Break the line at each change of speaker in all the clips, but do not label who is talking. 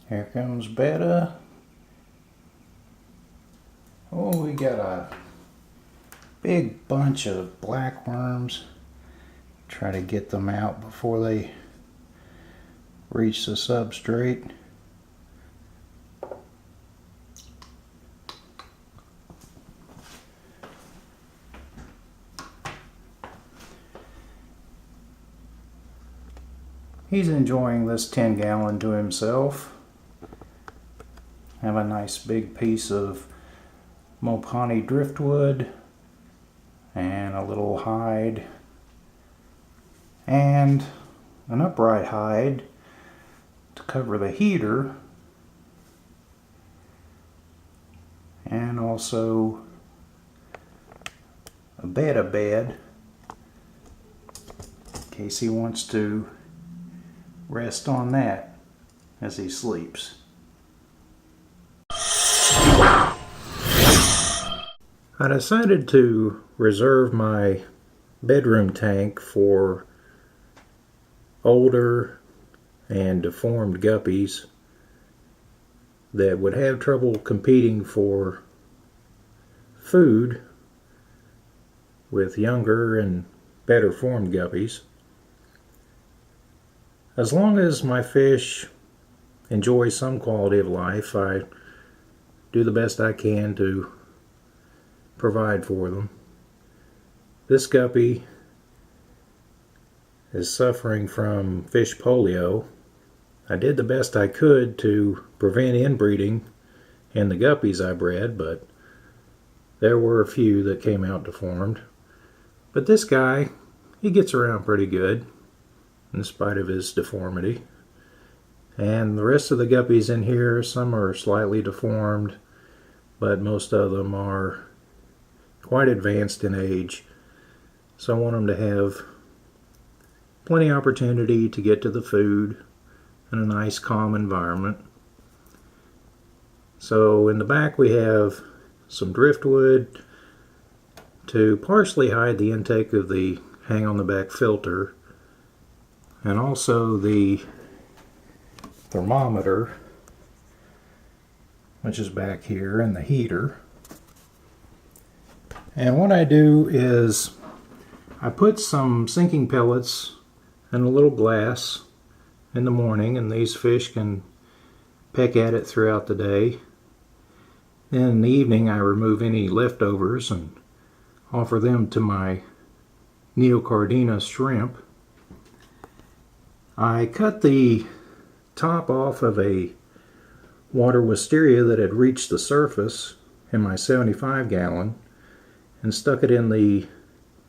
Here comes Betta. Oh, we got a big bunch of blackworms. Try to get them out before they reach the substrate. He's enjoying this 10-gallon to himself. Have a nice big piece of Mopani driftwood and a little hide and an upright hide to cover the heater, and also a Betta bed in case he wants to rest on that as he sleeps. I decided to reserve my bedroom tank for older and deformed guppies that would have trouble competing for food with younger and better formed guppies. As long as my fish enjoy some quality of life, I do the best I can to provide for them. This guppy is suffering from fish polio. I did the best I could to prevent inbreeding in the guppies I bred, but there were a few that came out deformed. But this guy, he gets around pretty good in spite of his deformity. And the rest of the guppies in here, some are slightly deformed, but most of them are quite advanced in age. So I want them to have plenty of opportunity to get to the food in a nice calm environment. So in the back we have some driftwood to partially hide the intake of the hang on the back filter, and also the thermometer, which is back here, and the heater. And what I do is I put some sinking pellets in a little glass in the morning, and these fish can peck at it throughout the day. Then in the evening I remove any leftovers and offer them to my Neocaridina shrimp. I cut the top off of a water wisteria that had reached the surface in my 75-gallon and stuck it in the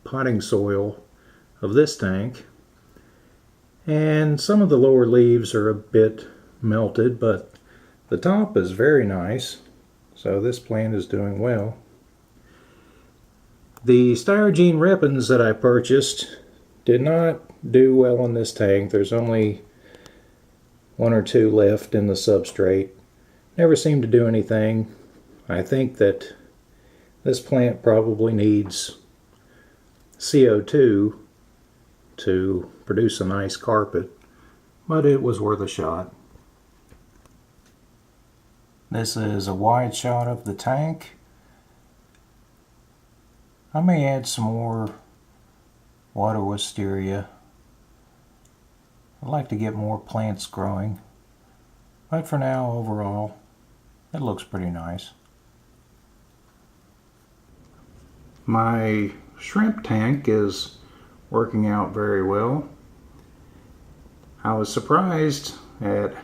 potting soil of this tank. And some of the lower leaves are a bit melted, but the top is very nice, so this plant is doing well. The Staurogyne repens that I purchased did not do well in this tank. There's only one or two left in the substrate. Never seemed to do anything. I think that this plant probably needs CO2 to produce a nice carpet, but it was worth a shot. This is a wide shot of the tank. I may add some more water wisteria. I'd like to get more plants growing, but for now, overall, it looks pretty nice. My shrimp tank is working out very well. I was surprised at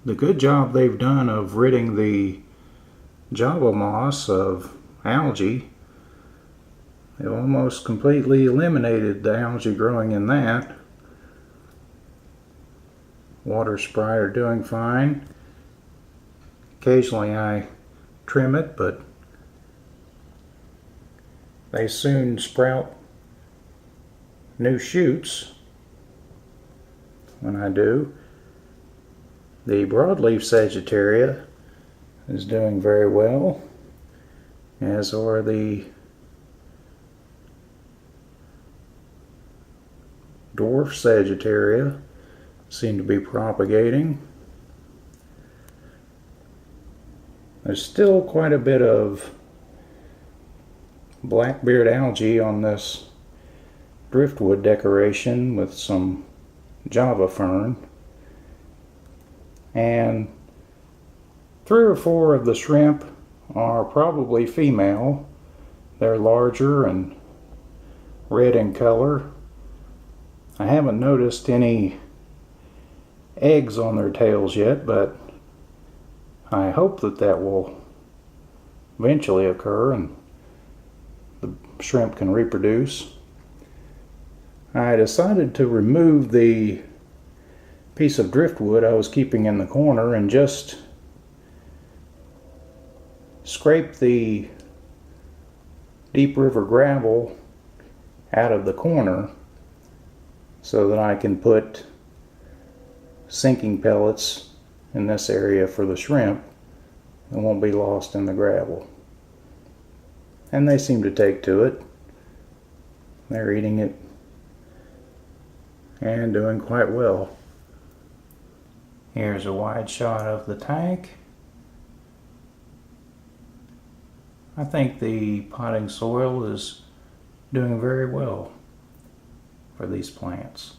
the good job they've done of ridding the Java moss of algae. They almost completely eliminated the algae growing in that. Water sprite are doing fine. Occasionally I trim it, but they soon sprout new shoots when I do. The broadleaf Sagittaria is doing very well, as are the dwarf Sagittaria, seem to be propagating. There's still quite a bit of blackbeard algae on this driftwood decoration with some Java fern, and 3 or 4 of the shrimp are probably female. They're larger and red in color. I haven't noticed any eggs on their tails yet, but I hope that that will eventually occur and the shrimp can reproduce. I decided to remove the piece of driftwood I was keeping in the corner and just scrape the deep river gravel out of the corner so that I can put sinking pellets in this area for the shrimp that won't be lost in the gravel. And they seem to take to it. They're eating it and doing quite well. Here's a wide shot of the tank. I think the potting soil is doing very well for these plants.